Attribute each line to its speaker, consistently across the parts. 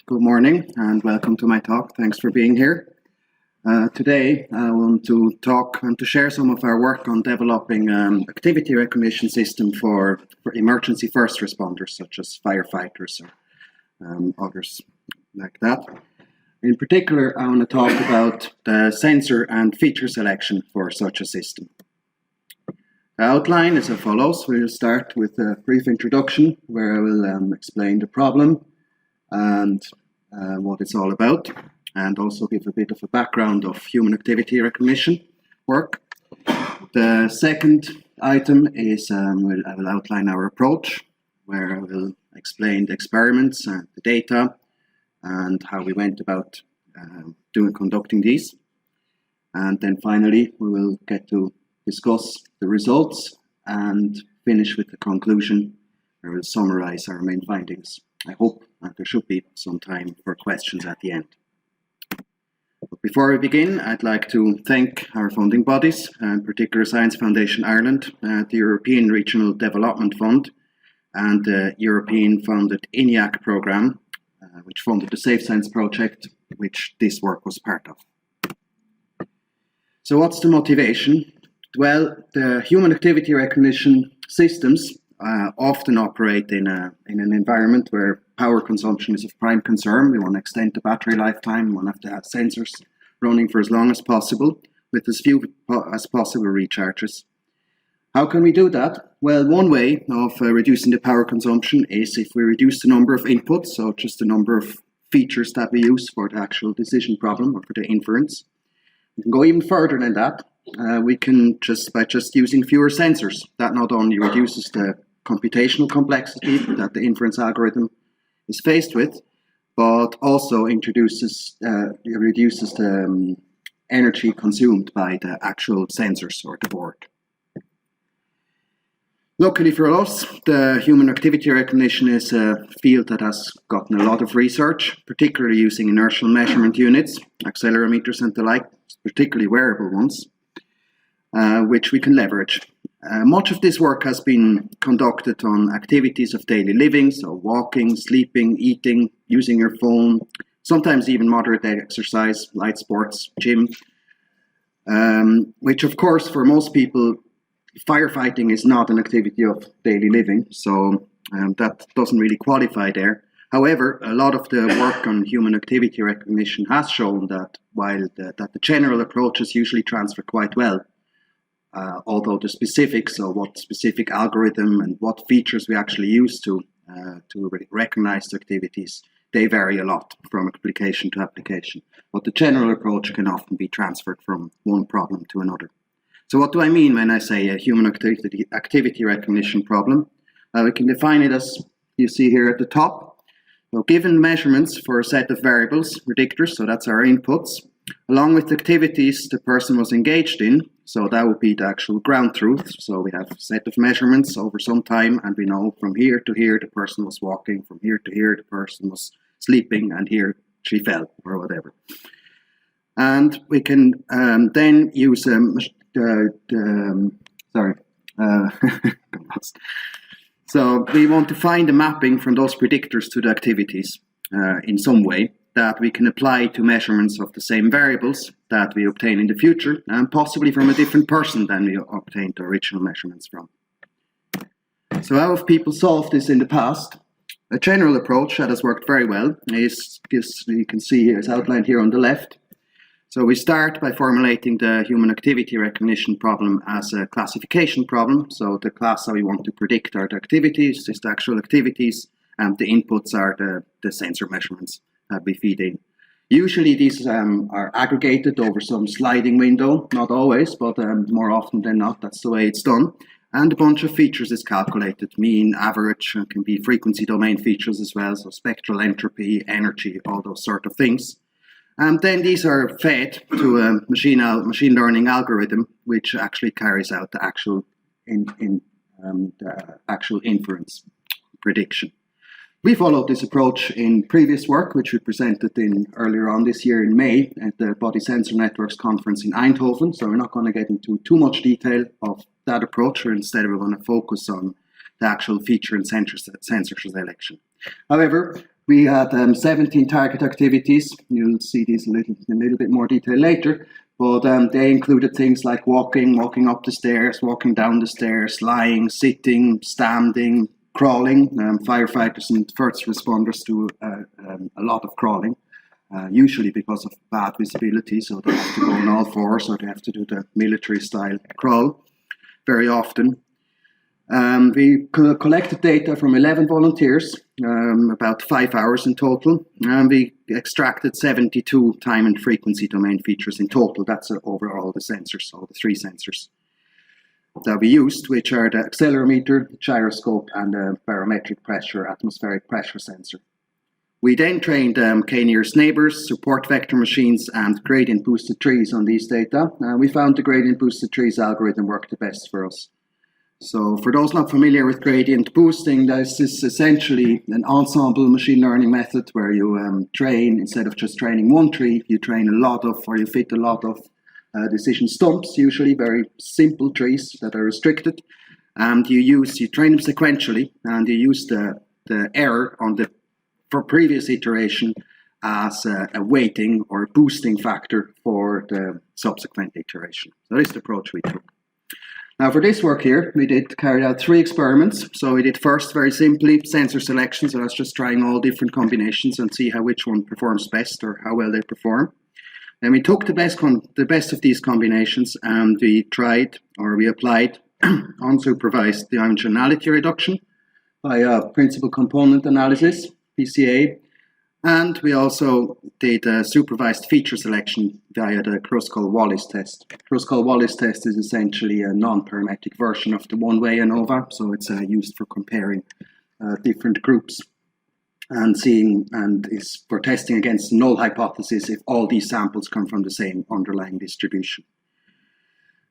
Speaker 1: Good morning and welcome to my talk. Thanks for being here. Today I want to talk and to share some of our work on developing an activity recognition system for emergency first responders such as firefighters or others like that. In particular, I want to talk about the sensor and feature selection for such a system. The outline is as follows. We'll start with a brief introduction where I will explain the problem and what it's all about, and also give a bit of a background of human activity recognition work. The second item is I will outline our approach, where I will explain the experiments and the data and how we went about conducting these. And then finally, we will get to discuss the results and finish with the conclusion, where we'll summarize our main findings. I hope that there should be some time for questions at the end. But before we begin, I'd like to thank our funding bodies, in particular Science Foundation Ireland, the European Regional Development Fund, and the European-funded ENIAC programme, which funded the Safe Sense project, which this work was part of. So what's the motivation? Well, the human activity recognition systems often operate in an environment where power consumption is of prime concern. We want to extend the battery lifetime. We want to have to have sensors running for as long as possible with as few as possible recharges. How can we do that? Well, one way of reducing the power consumption is if we reduce the number of inputs, so just the number of features that we use for the actual decision problem or for the inference. We can go even further than that. We can by just using fewer sensors. That not only reduces the computational complexity that the inference algorithm is faced with, but also reduces the energy consumed by the actual sensors or the board. Luckily for us, the human activity recognition is a field that has gotten a lot of research, particularly using inertial measurement units, accelerometers and the like, particularly wearable ones, which we can leverage. Much of this work has been conducted on activities of daily living, so walking, sleeping, eating, using your phone, sometimes even moderate exercise, light sports, gym, which of course for most people, firefighting is not an activity of daily living, so that doesn't really qualify there. However, a lot of the work on human activity recognition has shown that while the general approaches usually transfer quite well, although the specifics, so what specific algorithm and what features we actually use to recognize the activities, they vary a lot from application to application. But the general approach can often be transferred from one problem to another. So what do I mean when I say a human activity recognition problem? We can define it as you see here at the top. So given measurements for a set of variables, predictors, so that's our inputs, along with activities the person was engaged in, so that would be the actual ground truth. So we have a set of measurements over some time, and we know from here to here the person was walking, from here to here the person was sleeping, and here she fell, or whatever. And we can then use so we want to find a mapping from those predictors to the activities in some way that we can apply to measurements of the same variables that we obtain in the future, and possibly from a different person than we obtained the original measurements from. So how have people solved this in the past? A general approach that has worked very well is, you can see here, is outlined here on the left. So we start by formulating the human activity recognition problem as a classification problem. So the class that we want to predict are the activities, just the actual activities, and the inputs are the sensor measurements that we feed in. Usually these are aggregated over some sliding window, not always, but more often than not, that's the way it's done. And a bunch of features is calculated, mean, average, and can be frequency domain features as well, so spectral entropy, energy, all those sort of things. And then these are fed to a machine learning algorithm, which actually carries out the actual inference prediction. We followed this approach in previous work, which we presented earlier on this year in May at the Body Sensor Networks conference in Eindhoven. So we're not going to get into too much detail of that approach, or instead we're going to focus on the actual feature and sensor selection. However, We had 17 target activities. You'll see these in a little bit more detail later, but they included things like walking up the stairs, walking down the stairs, lying, sitting, standing, crawling. Firefighters and first responders do a lot of crawling, usually because of bad visibility, so they have to go on all fours or they have to do the military style crawl very often. We collected data from 11 volunteers, about 5 hours in total, and we extracted 72 time and frequency domain features in total. That's overall the sensors, all the 3 sensors that we used, which are the accelerometer, the gyroscope, and the barometric pressure, atmospheric pressure sensor. We then trained K-nearest neighbours, support vector machines, and gradient boosted trees on these data. We found the gradient boosted trees algorithm worked the best for us. So for those not familiar with gradient boosting, this is essentially an ensemble machine learning method where you train, instead of just training one tree, you train a lot of, or you fit a lot of decision stumps, usually very simple trees that are restricted. And you train them sequentially, and you use the error on the previous iteration as a weighting or boosting factor for the subsequent iteration. So that is the approach we took. Now for this work here, we carried out 3 experiments. So we did first, very simply, sensor selection. So that's just trying all different combinations and see which one performs best or how well they perform. Then we took the best of these combinations and we applied unsupervised dimensionality reduction via principal component analysis, PCA. And we also did a supervised feature selection via the Kruskal-Wallis test. Kruskal-Wallis test is essentially a non-parametric version of the one-way ANOVA, so it's used for comparing different groups and is for testing against the null hypothesis if all these samples come from the same underlying distribution.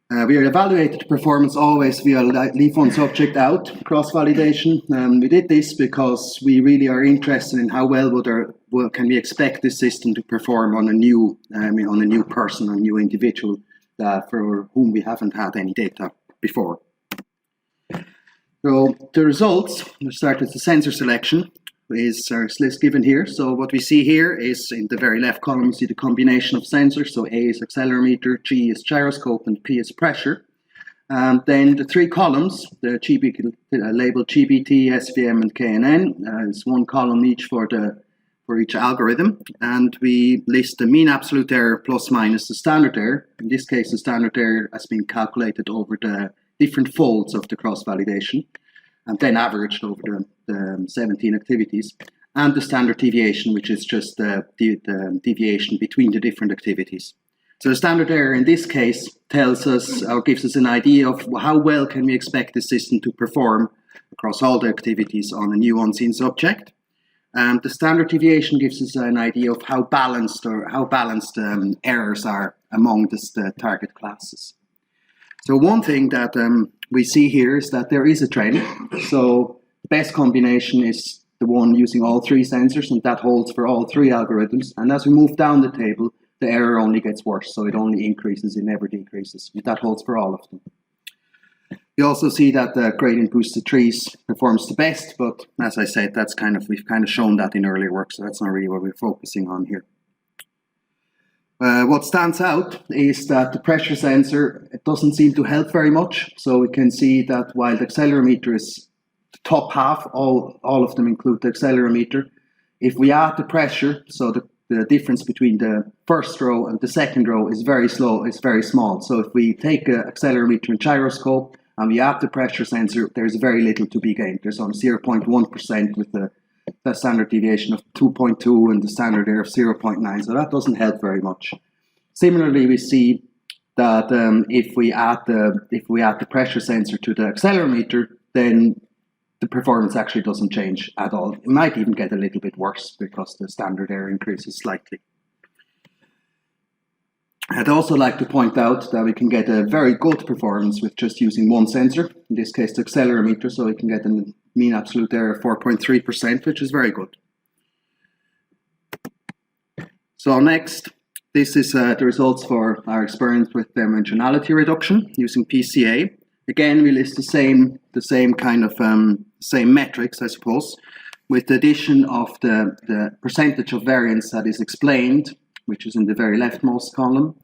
Speaker 1: We evaluated performance always via leave one subject out cross-validation. We did this because we really are interested in how well can we expect this system to perform on a new person, a new individual for whom we haven't had any data before. So the results, we start with the sensor selection, is list given here. So what we see here is in the very left column, you see the combination of sensors. So A is accelerometer, G is gyroscope, and P is pressure. Then the 3 columns, the labeled GBT, SVM, and KNN, is 1 column each for each algorithm. And we list the mean absolute error plus minus the standard error. In this case, the standard error has been calculated over the different folds of the cross-validation, and then averaged over the 17 activities, and the standard deviation, which is just the deviation between the different activities. So the standard error in this case tells us, or gives us an idea of how well can we expect the system to perform across all the activities on a new unseen subject. And the standard deviation gives us an idea of how balanced errors are among the target classes. So one thing that we see here is that there is a trend. So the best combination is the one using all 3 sensors, and that holds for all 3 algorithms. And as we move down the table, the error only gets worse. So it only increases, it never decreases. And that holds for all of them. You also see that the gradient boosted trees performs the best, but as I said, we've kind of shown that in earlier work, so that's not really what we're focusing on here. What stands out is that the pressure sensor, it doesn't seem to help very much. So we can see that while the accelerometer is the top half, all of them include the accelerometer. If we add the pressure, so the difference between the first row and the second row is very small. So if we take an accelerometer and gyroscope and we add the pressure sensor, there's very little to be gained. There's only 0.1% with the standard deviation of 2.2 and the standard error of 0.9, so that doesn't help very much. Similarly, we see that if we add the pressure sensor to the accelerometer, then the performance actually doesn't change at all. It might even get a little bit worse because the standard error increases slightly. I'd also like to point out that we can get a very good performance with just using 1 sensor, in this case the accelerometer, so we can get a mean absolute error of 4.3%, which is very good. So next, this is the results for our experiment with dimensionality reduction using PCA. Again, we list the same kind of same metrics, I suppose. with the addition of the percentage of variance that is explained, which is in the very leftmost column,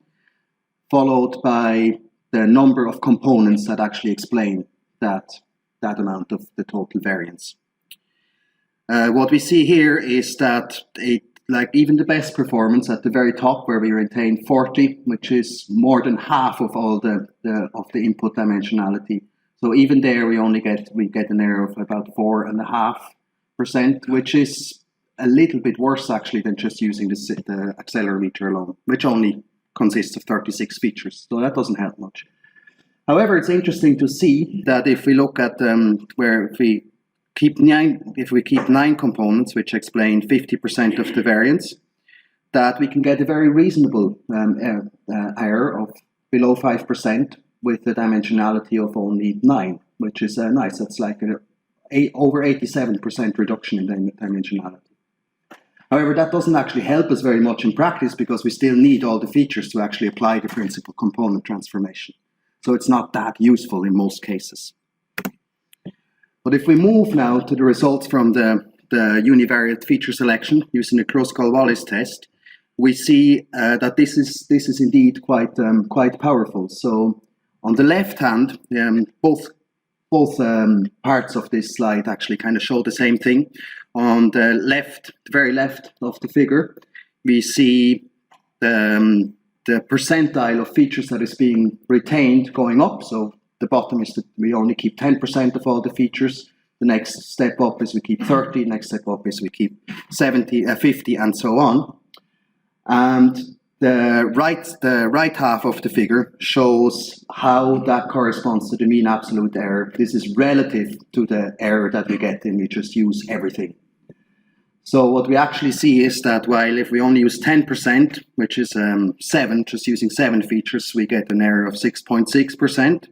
Speaker 1: followed by the number of components that actually explain that amount of the total variance. What we see here is that like even the best performance at the very top, where we retain 40, which is more than half of all the input dimensionality. So even there, we get an error of about 4.5%, which is a little bit worse actually than just using the accelerometer alone, which only consists of 36 features. So that doesn't help much. However, it's interesting to see that if we look at if we keep 9 components, which explain 50% of the variance, that we can get a very reasonable error of below 5% with the dimensionality of only 9, which is nice. That's like over 87% reduction in dimensionality. However, that doesn't actually help us very much in practice because we still need all the features to actually apply the principal component transformation. So it's not that useful in most cases. But if we move now to the results from the univariate feature selection using the Kruskal-Wallis test, we see that this is indeed quite powerful. So on the left hand, both parts of this slide actually kind of show the same thing. On the left, the very left of the figure, we see the percentile of features that is being retained going up. So the bottom is that we only keep 10% of all the features. The next step up is we keep 30. Next step up is we keep 70, 50, and so on. And the right half of the figure shows how that corresponds to the mean absolute error. This is relative to the error that we get when we just use everything. So what we actually see is that while if we only use 10%, which is 7, just using 7 features, we get an error of 6.6%.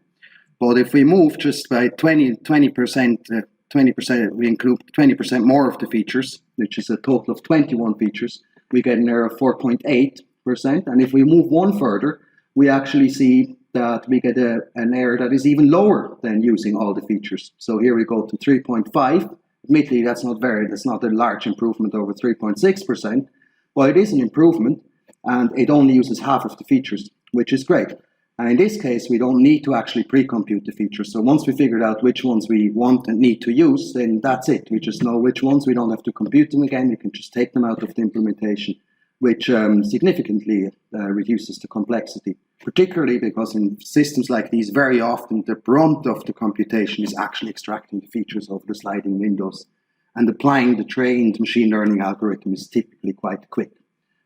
Speaker 1: But if we move just by 20%, we include 20% more of the features, which is a total of 21 features, we get an error of 4.8%. And if we move one further, we actually see that we get an error that is even lower than using all the features. So here we go to 3.5. Admittedly, that's not a large improvement over 3.6%, but it is an improvement, and it only uses half of the features, which is great. And in this case, we don't need to actually pre-compute the features. So once we figured out which ones we want and need to use, then that's it. We just know which ones. We don't have to compute them again. We can just take them out of the implementation, which significantly reduces the complexity, particularly because in systems like these, very often the brunt of the computation is actually extracting the features over the sliding windows. And applying the trained machine learning algorithm is typically quite quick,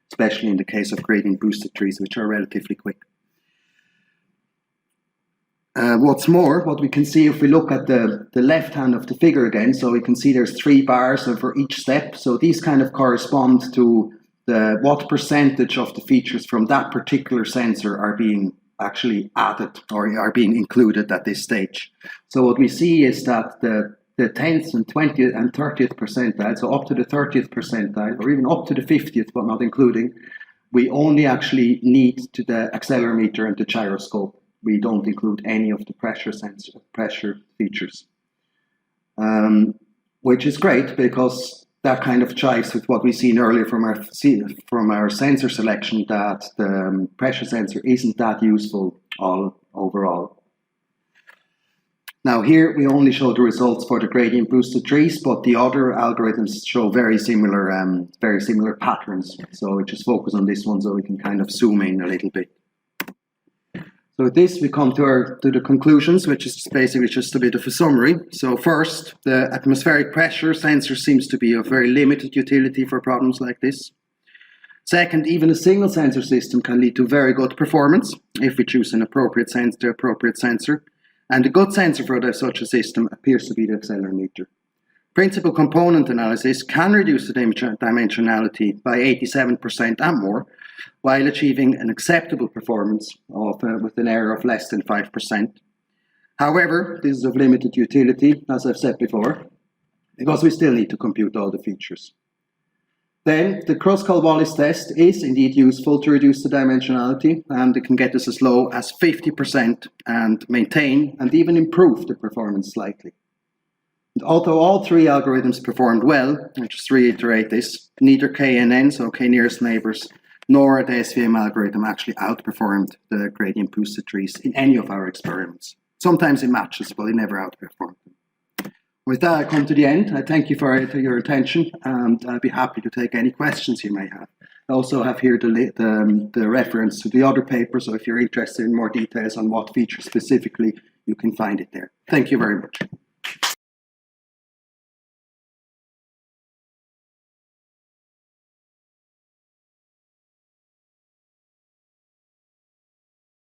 Speaker 1: especially in the case of gradient boosted trees, which are relatively quick. What's more, what we can see if we look at the left hand of the figure again, so we can see there's 3 bars for each step. So these kind of correspond to what percentage of the features from that particular sensor are being actually added or are being included at this stage. So what we see is that the 10th and 20th and 30th percentile, so up to the 30th percentile or even up to the 50th but not including, we only actually need to the accelerometer and the gyroscope. We don't include any of the pressure features, which is great because that kind of jives with what we've seen earlier from our sensor selection, that the pressure sensor isn't that useful overall. Now here we only show the results for the gradient boosted trees, but the other algorithms show very similar patterns. So we just focus on this one so we can kind of zoom in a little bit. So with this, we come to the conclusions, which is basically just a bit of a summary. So first, the atmospheric pressure sensor seems to be of very limited utility for problems like this. Second, even a single sensor system can lead to very good performance if we choose the appropriate sensor. And the good sensor for such a system appears to be the accelerometer. Principal component analysis can reduce the dimensionality by 87% and more, while achieving an acceptable performance with an error of less than 5%. However, this is of limited utility, as I've said before, because we still need to compute all the features. Then, the Kruskal-Wallis test is indeed useful to reduce the dimensionality, and it can get us as low as 50% and maintain and even improve the performance slightly. Although all three algorithms performed well, I just reiterate this, neither KNN, so K nearest neighbours, nor the SVM algorithm actually outperformed the gradient boosted trees in any of our experiments. Sometimes it matches, but it never outperformed them. With that, I come to the end. I thank you for your attention, and I'll be happy to take any questions you may have. I also have here the reference to the other paper, so if you're interested in more details on what feature specifically, you can find it there. Thank you very much.